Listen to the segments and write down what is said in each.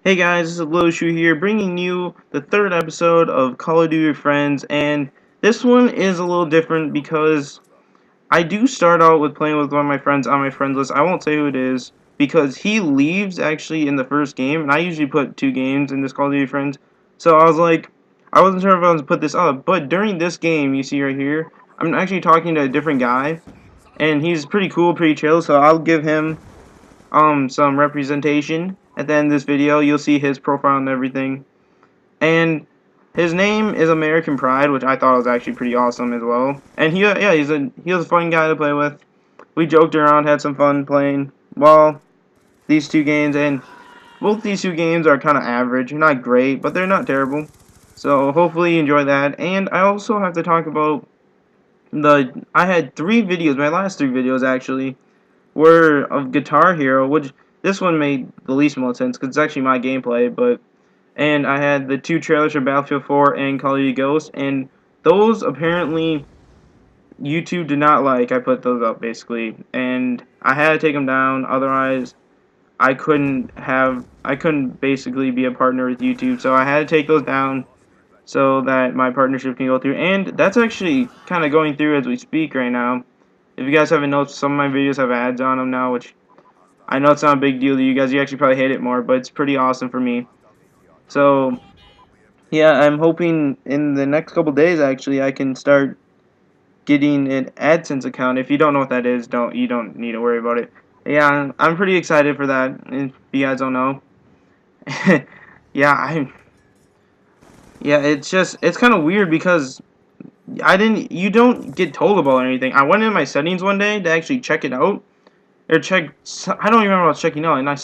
Hey guys, this is LittleShuey here, bringing you the third episode of Call of Duty Friends, and this one is a little different because I do start out with playing with one of my friends on my friends list. I won't say who it is, because he leaves actually in the first game, and I usually put 2 games in this Call of Duty Friends, so I was like, I wasn't sure if I was to put this up, but during this game, you see right here, I'm actually talking to a different guy, and he's pretty cool, pretty chill, so I'll give him some representation at the end of this video. You'll see his profile and everything. And his name is American Pride, which I thought was actually pretty awesome as well. And he was a fun guy to play with. We joked around, had some fun playing. Well, these 2 games, and both these 2 games are kind of average. Not great, but they're not terrible. So hopefully you enjoy that. And I also have to talk about I had 3 videos, my last 3 videos actually, were of Guitar Hero, which this one made the least amount of sense because it's actually my gameplay, and I had the 2 trailers for Battlefield 4 and Call of Duty Ghosts, and those apparently YouTube did not like. I put those up basically, and I had to take them down, otherwise I couldn't basically be a partner with YouTube, so I had to take those down so that my partnership can go through, and that's actually kind of going through as we speak right now. If you guys haven't noticed, some of my videos have ads on them now, which I know it's not a big deal to you guys. You actually probably hate it more, but it's pretty awesome for me. So, yeah, I'm hoping in the next couple days, actually, I can start getting an AdSense account. If you don't know what that is, you don't need to worry about it. Yeah, I'm pretty excited for that, if you guys don't know. yeah, it's kind of weird because you don't get told about anything. I went in my settings one day to actually check it out, I don't even remember what I was checking out, and I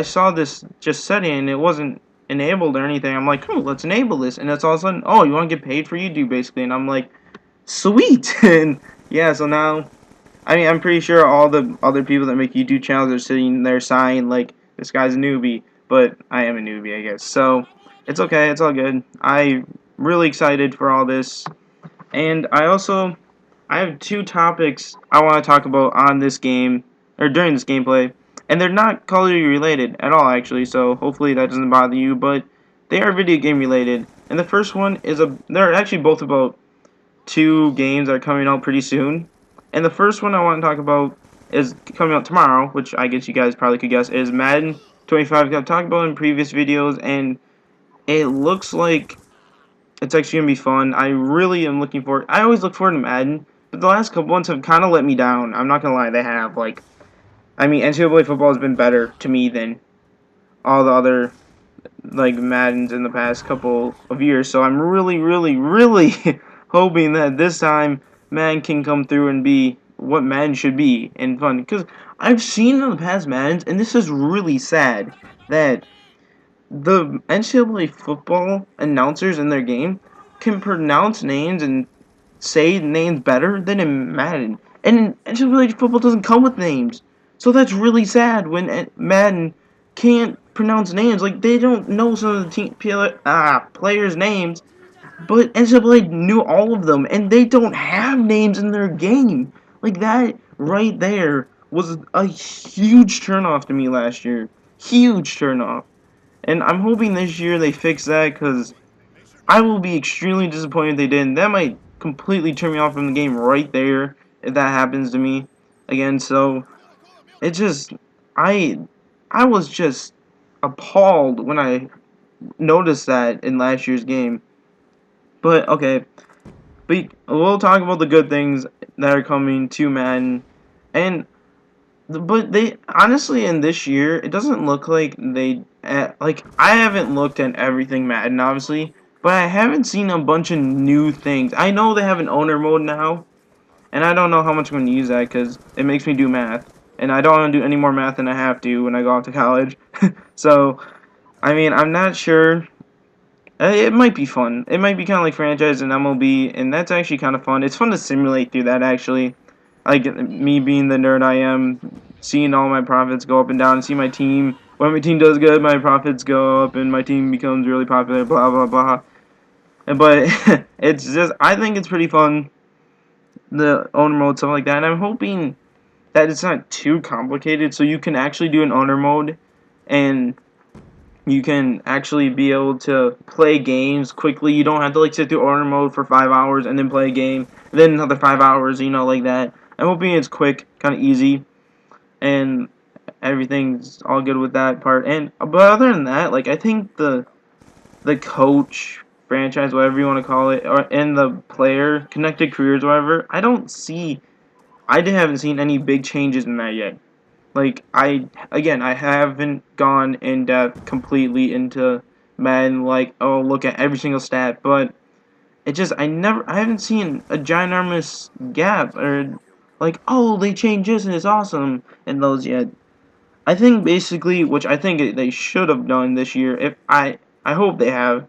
saw this just setting, and it wasn't enabled or anything. I'm like, cool, let's enable this, and it's all of a sudden, oh, you want to get paid for YouTube, basically, and I'm like, sweet, and yeah, so now, I mean, I'm pretty sure all the other people that make YouTube channels are sitting there sighing like, this guy's a newbie, but I am a newbie, I guess, so, it's okay, it's all good. I'm really excited for all this, and I have 2 topics I want to talk about on this game, or during this gameplay, and they're not Call of Duty related at all, actually, so hopefully that doesn't bother you, but they are video game related. And the first one is they're actually both about 2 games that are coming out pretty soon. And the first one I want to talk about is coming out tomorrow, which I guess you guys probably could guess, is Madden 25. I've talked about in previous videos, and it looks like it's actually going to be fun. I really am looking forward. I always look forward to Madden, but the last couple ones have kind of let me down. I'm not going to lie, they have. Like, I mean, NCAA football has been better to me than all the other, like, Maddens in the past couple of years. So I'm really, really, really hoping that this time Madden can come through and be what Madden should be and fun. Because I've seen in the past Maddens, and this is really sad, that the NCAA football announcers in their game can pronounce names and say names better than in Madden. And NCAA football doesn't come with names. So that's really sad when Madden can't pronounce names. Like, they don't know some of the players' names, but NCAA knew all of them, and they don't have names in their game. Like, that right there was a huge turnoff to me last year. Huge turnoff. And I'm hoping this year they fix that, because I will be extremely disappointed if they didn't. That might completely turn me off from the game right there if that happens to me again. So it just I was just appalled when I noticed that in last year's game. But okay, but we'll talk about the good things that are coming to Madden, and but they honestly in this year it doesn't look like like I haven't looked at everything Madden obviously, but I haven't seen a bunch of new things. I know they have an owner mode now, and I don't know how much I'm going to use that because it makes me do math, and I don't want to do any more math than I have to when I go off to college. So I mean, I'm not sure. It might be fun. It might be kind of like franchise and MLB, and that's actually kind of fun. It's fun to simulate through that, actually. Like, me being the nerd I am, seeing all my profits go up and down, and see my team. When my team does good, my profits go up, and my team becomes really popular, blah, blah, blah. But, it's just, I think it's pretty fun, the owner mode, stuff like that, and I'm hoping that it's not too complicated, so you can actually do an owner mode, and You can actually be able to play games quickly. You don't have to like sit through order mode for 5 hours and then play a game, and then another 5 hours, like that. I'm hoping it's quick, kind of easy, and everything's all good with that part. And but other than that, like I think the coach franchise, whatever you want to call it, and the player connected careers, whatever. I haven't seen any big changes in that yet. Like I haven't gone in depth completely into Madden. Like, oh, look at every single stat, but I haven't seen a ginormous gap or like, oh, they changed this and it's awesome in those yet. I think basically, which I think they should have done this year, if I hope they have,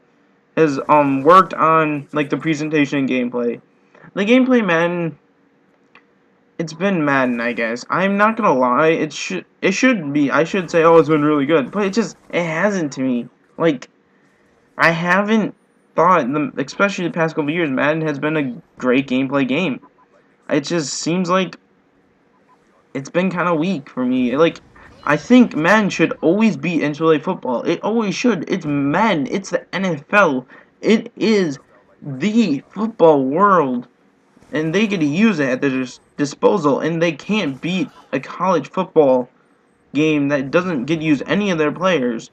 has worked on like the presentation and gameplay. The gameplay Madden, it's been Madden, I guess. I'm not gonna lie, it should be. I should say, oh, it's been really good, but it hasn't to me. Like I haven't thought, especially the past couple years, Madden has been a great gameplay game. It just seems like it's been kind of weak for me. Like, I think Madden should always be NCAA football. It always should. It's Madden. It's the NFL. It is the football world, and they get to use it at their disposal, and they can't beat a college football game that doesn't get to use any of their players.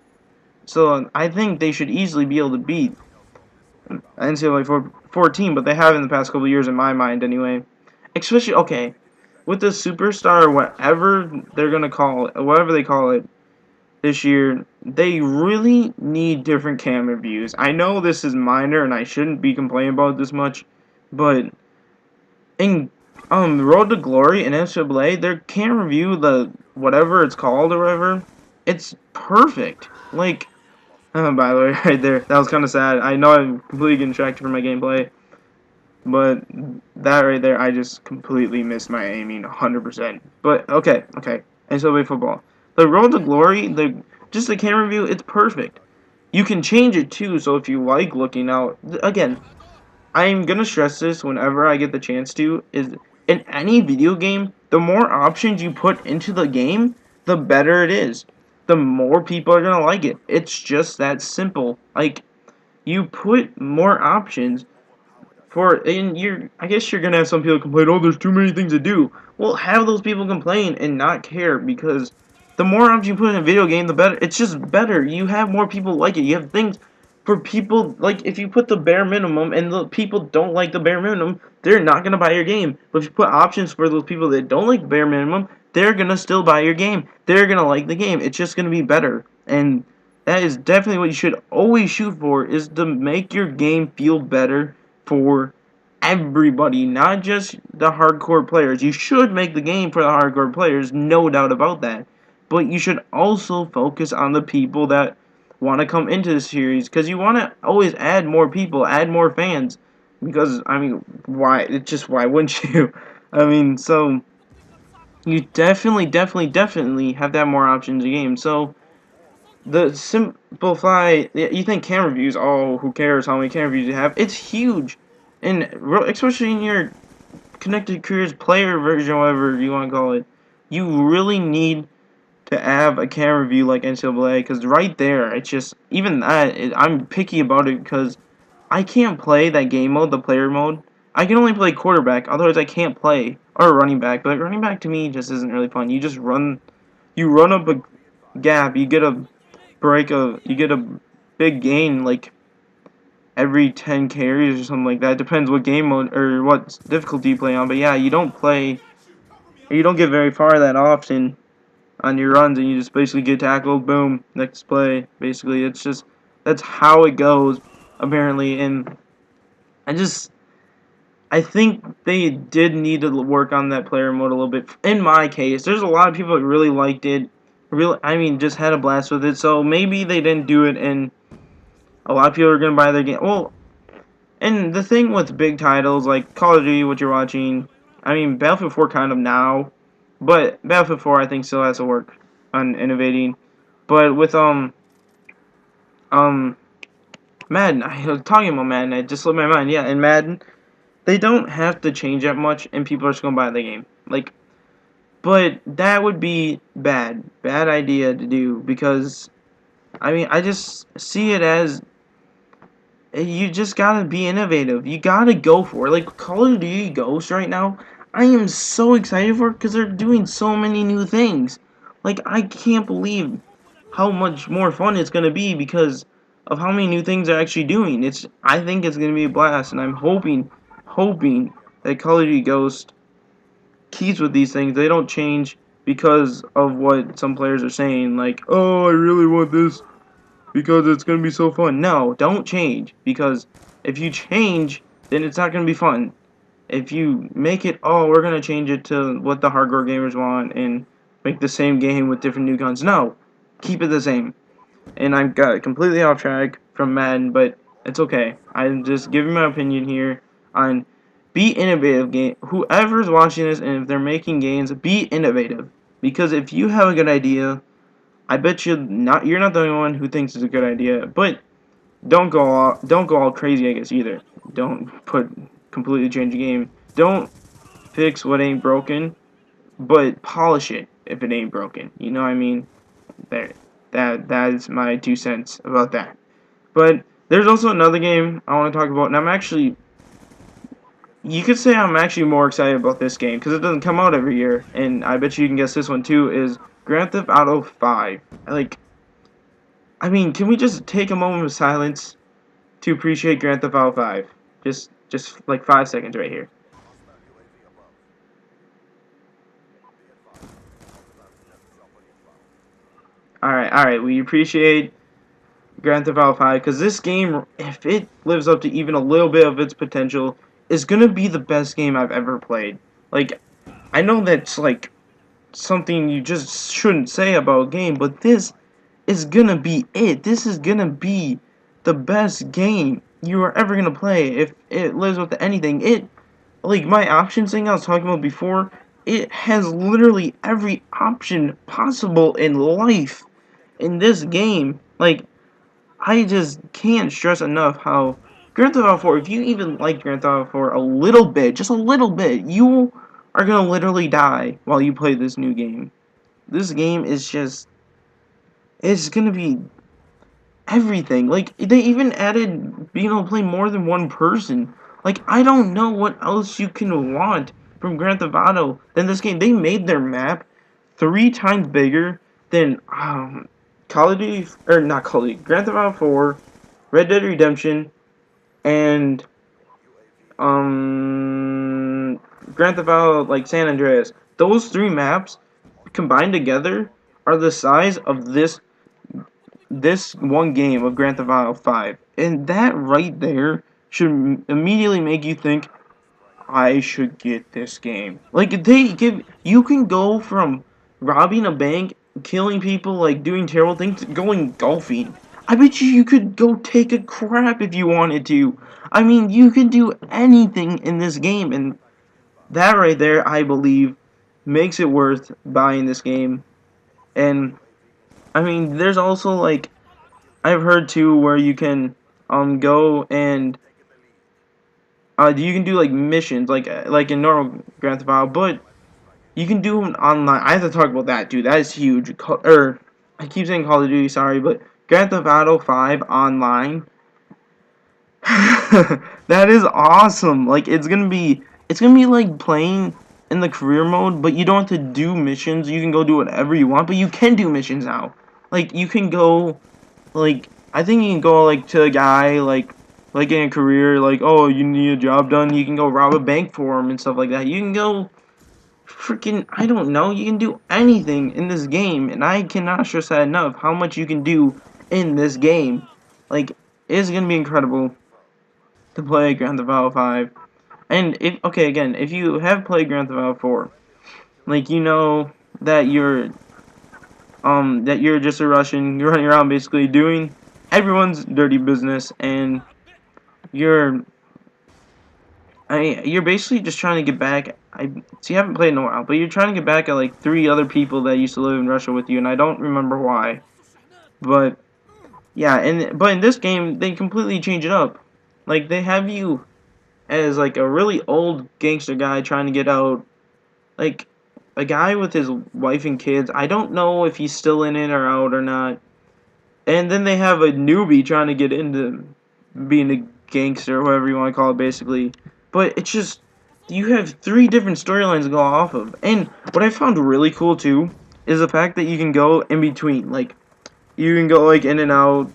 So I think they should easily be able to beat NCAA 14, but they have in the past couple of years in my mind anyway. Especially, okay, with the superstar, whatever they're gonna call it, whatever they call it this year, they really need different camera views. I know this is minor and I shouldn't be complaining about it this much, but in Road to Glory and NCAA, their camera view, the whatever it's called or whatever, it's perfect. Like, by the way, right there, that was kind of sad. I know I'm completely getting distracted from my gameplay. But that right there, I just completely missed my aiming 100%. But okay. NCAA football. The Road to Glory, just the camera view, it's perfect. You can change it too, so if you like looking out, again, I'm gonna stress this whenever I get the chance to, is in any video game, the more options you put into the game, the better it is. The more people are gonna like it. It's just that simple. Like, you put more options, I guess you're gonna have some people complain, oh, there's too many things to do. Well, have those people complain and not care, because the more options you put in a video game, the better. It's just better. You have more people like it. You have things for people, like, if you put the bare minimum and the people don't like the bare minimum, they're not gonna buy your game. But if you put options for those people that don't like the bare minimum, they're gonna still buy your game. They're gonna like the game. It's just gonna be better. And that is definitely what you should always shoot for, is to make your game feel better for everybody, not just the hardcore players. You should make the game for the hardcore players, no doubt about that. But you should also focus on the people that want to come into the series, because you want to always add more people, add more fans. Because, I mean, why wouldn't you? I mean, so you definitely have to have more options in the game. So the simplify, you think camera views, oh, who cares how many camera views you have? It's huge. And especially in your connected careers player version, whatever you want to call it, you really need to have a camera view like NCAA, because right there, it's just, even that, I'm picky about it, because I can't play that game mode, the player mode. I can only play quarterback, otherwise I can't play, or running back, but running back to me just isn't really fun. You run up a gap, you get a big gain, like, every 10 carries or something like that. Depends what game mode or what difficulty you play on. But yeah, you don't get very far that often on your runs, and you just basically get tackled, boom, next play. Basically, that's how it goes, apparently. And I think they did need to work on that player mode a little bit. In my case, there's a lot of people that really liked it. Just had a blast with it. So maybe they didn't do it, and a lot of people are gonna buy their game. Well, and the thing with big titles like Call of Duty, what you're watching, I mean, Battlefield 4 kind of now, but Battlefield 4 I think still has to work on innovating. But with Madden, I was talking about Madden, I just slipped my mind. Yeah, in Madden, they don't have to change that much, and people are just gonna buy the game. Like, but that would be bad idea to do, because I mean, I just see it as you just gotta be innovative. You gotta go for it. Like Call of Duty Ghosts right now, I am so excited for it because they're doing so many new things. Like I can't believe how much more fun it's gonna be because of how many new things they're actually doing. I think it's gonna be a blast, and I'm hoping that Call of Duty Ghosts keeps with these things. They don't change because of what some players are saying. Like, oh, I really want this because it's going to be so fun. No, don't change, because if you change, then it's not going to be fun. If you make it, oh, we're going to change it to what the hardcore gamers want and make the same game with different new guns. No, keep it the same. And I got completely off track from Madden, but it's okay. I'm just giving my opinion here on be innovative game. Whoever's watching this and if they're making games, be innovative. Because if you have a good idea, I bet you're not the only one who thinks it's a good idea, but don't go all crazy, I guess, either. Don't completely change the game. Don't fix what ain't broken, but polish it if it ain't broken. You know what I mean? There, that is my 2 cents about that. But there's also another game I want to talk about, and you could say I'm actually more excited about this game because it doesn't come out every year, and I bet you can guess this one too. Is Grand Theft Auto 5? Like, I mean, can we just take a moment of silence to appreciate Grand Theft Auto 5? Just like 5 seconds right here. Alright, we appreciate Grand Theft Auto 5 because this game, if it lives up to even a little bit of its potential, is gonna be the best game I've ever played. Like, I know that's like something you just shouldn't say about a game, but this is gonna be it. This is gonna be the best game you are ever gonna play if it lives up to anything. Like my options thing I was talking about before, it has literally every option possible in life in this game. Like, I just can't stress enough how Grand Theft Auto 4, if you even like Grand Theft Auto 4 a little bit, just a little bit, you are gonna literally die while you play this new game. This game is just, it's gonna be everything. Like, they even added being able to play more than one person. Like, I don't know what else you can want from Grand Theft Auto than this game. They made their map 3 times bigger than Call of Duty, or not Call of Duty, Grand Theft Auto 4, Red Dead Redemption, and Grand Theft Auto, like San Andreas. Those 3 maps combined together are the size of this one game of Grand Theft Auto 5. And that right there should immediately make you think, I should get this game. Like, you can go from robbing a bank, killing people, like, doing terrible things, to going golfing. I bet you could go take a crap if you wanted to. I mean, you can do anything in this game, and that right there, I believe, makes it worth buying this game. And, I mean, there's also, like, I've heard too where you can go and you can do like missions like in normal Grand Theft Auto, but you can do them online. I have to talk about that too. That is huge. I keep saying Call of Duty, sorry, but Grand Theft Auto 5 online. That is awesome. Like it's gonna be like playing in the career mode, but you don't have to do missions. You can go do whatever you want, but you can do missions now. Like you can go. Like, I think you can go, like, to a guy, like in a career, like, oh, you need a job done, you can go rob a bank for him and stuff like that. You can go, freaking, I don't know, you can do anything in this game, and I cannot stress that enough, how much you can do in this game. Like, it's gonna be incredible to play Grand Theft Auto 5. And, okay, again, if you have played Grand Theft Auto 4, like, you know that you're just a Russian, you're running around basically doing everyone's dirty business, and you're you're basically just trying to get back. So you haven't played in a while, but you're trying to get back at like 3 other people that used to live in Russia with you, and I don't remember why. But yeah, but in this game they completely change it up. Like they have you as like a really old gangster guy trying to get out, like a guy with his wife and kids. I don't know if he's still in it or out or not. And then they have a newbie trying to get into being a gangster, whatever you want to call it, basically. But it's just, you have 3 different storylines to go off of. And what I found really cool, too, is the fact that you can go in between. Like, you can go, like, in and out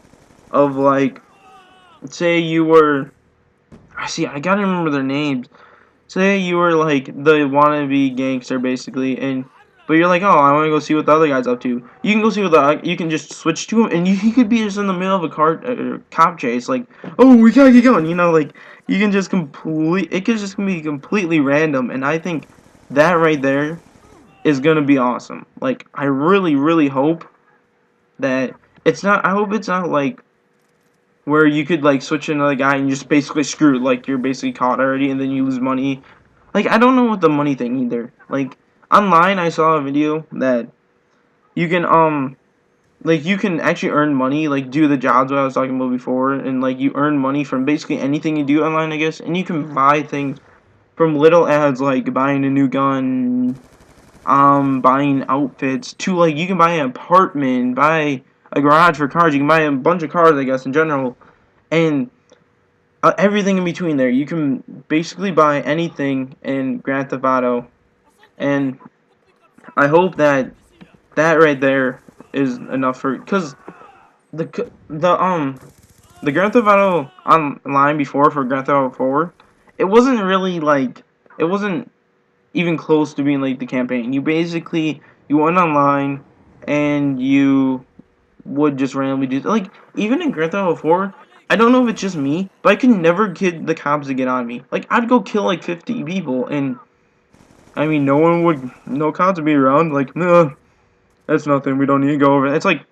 of, like, say you were, I gotta remember their names. Say you were, like, the wannabe gangster, basically, and but you're like, oh, I want to go see what the other guy's up to. You can go see what you can just switch to him, and he could be just in the middle of a cop chase, like, oh, we gotta get going, like, you can just it could just be completely random, and I think that right there is gonna be awesome. Like, I really, really hope that I hope it's not, like, where you could, like, switch to another guy and you're just basically screwed, like, you're basically caught already, and then you lose money. Like, I don't know what the money thing either. Like, online I saw a video that you can, like, you can actually earn money, like, do the jobs I was talking about before, and, like, you earn money from basically anything you do online, I guess, and you can buy things from little ads, like, buying a new gun, buying outfits, to, like, you can buy an apartment, buy a garage for cars, you can buy a bunch of cars, I guess, in general, and everything in between there. You can basically buy anything in Grand Theft Auto, and I hope that right there is enough for, because the Grand Theft Auto online before for Grand Theft Auto 4, it wasn't really like, it wasn't even close to being like the campaign. You went online and you would just randomly do, like, even in Grand Theft Auto 4, I don't know if it's just me, but I could never get the cops to get on me. Like, I'd go kill like 50 people, and I mean, no cops would be around. Like, no, that's nothing. We don't need to go over it. It's like,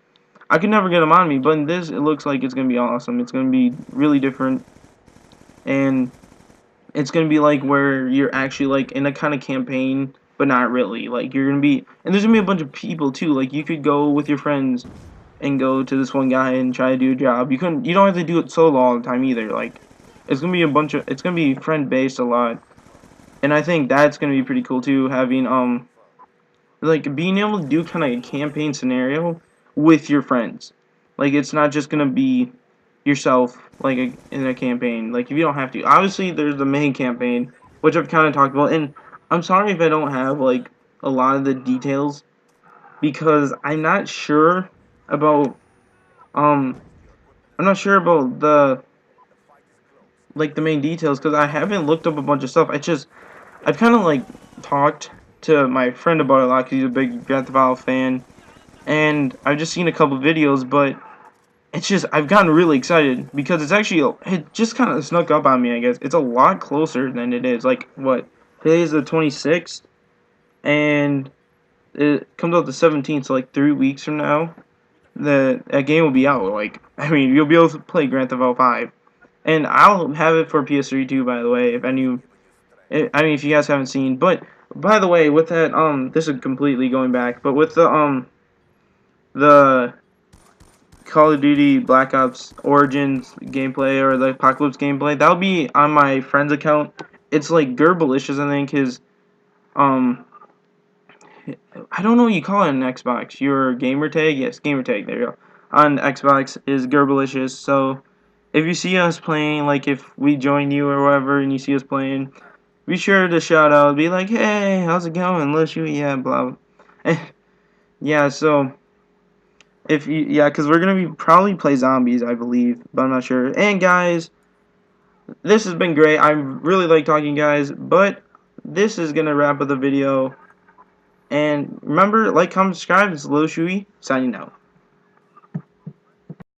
I could never get them on me, but in this, it looks like it's gonna be awesome. It's gonna be really different, and it's gonna be like where you're actually like in a kind of campaign, but not really. Like, you're gonna be, and there's gonna be a bunch of people too. Like, you could go with your friends and go to this one guy and try to do a job. You don't have to do it solo all the time either. Like, it's gonna be it's gonna be friend based a lot, and I think that's gonna be pretty cool too. Having like, being able to do kind of a campaign scenario with your friends. Like, it's not just gonna be yourself, like, in a campaign. Like, if you don't have to. Obviously, there's the main campaign, which I've kind of talked about, and I'm sorry if I don't have like a lot of the details, because I'm not sure about the, like, the main details, because I haven't looked up a bunch of stuff. I've kind of like talked to my friend about it a lot, because he's a big Grand Theft Auto fan, and I've just seen a couple videos, but it's just, I've gotten really excited, because it just kind of snuck up on me, I guess. It's a lot closer than it is. Like, what, today is the 26th, and it comes out the 17th, so like 3 weeks from now, that game will be out. Like, I mean, you'll be able to play Grand Theft Auto 5, and I'll have it for PS3 too, by the way, if you guys haven't seen. But by the way, with that, this is completely going back, but with the Call of Duty Black Ops Origins gameplay, or the Apocalypse gameplay, that'll be on my friend's account. It's like Gerbalicious, I think, I don't know what you call it on Xbox. Your gamer tag? Yes, gamer tag, there you go. On Xbox is Gerbalicious, so if you see us playing, like, if we join you or whatever, and you see us playing, be sure to shout out, be like, hey, how's it going, LittleShuey, yeah, blah. Yeah, so, because we're gonna be probably play zombies, I believe, but I'm not sure. And guys, this has been great. I really like talking, guys, but this is gonna wrap up the video. And remember, like, comment, subscribe. It's LittleShuey signing out.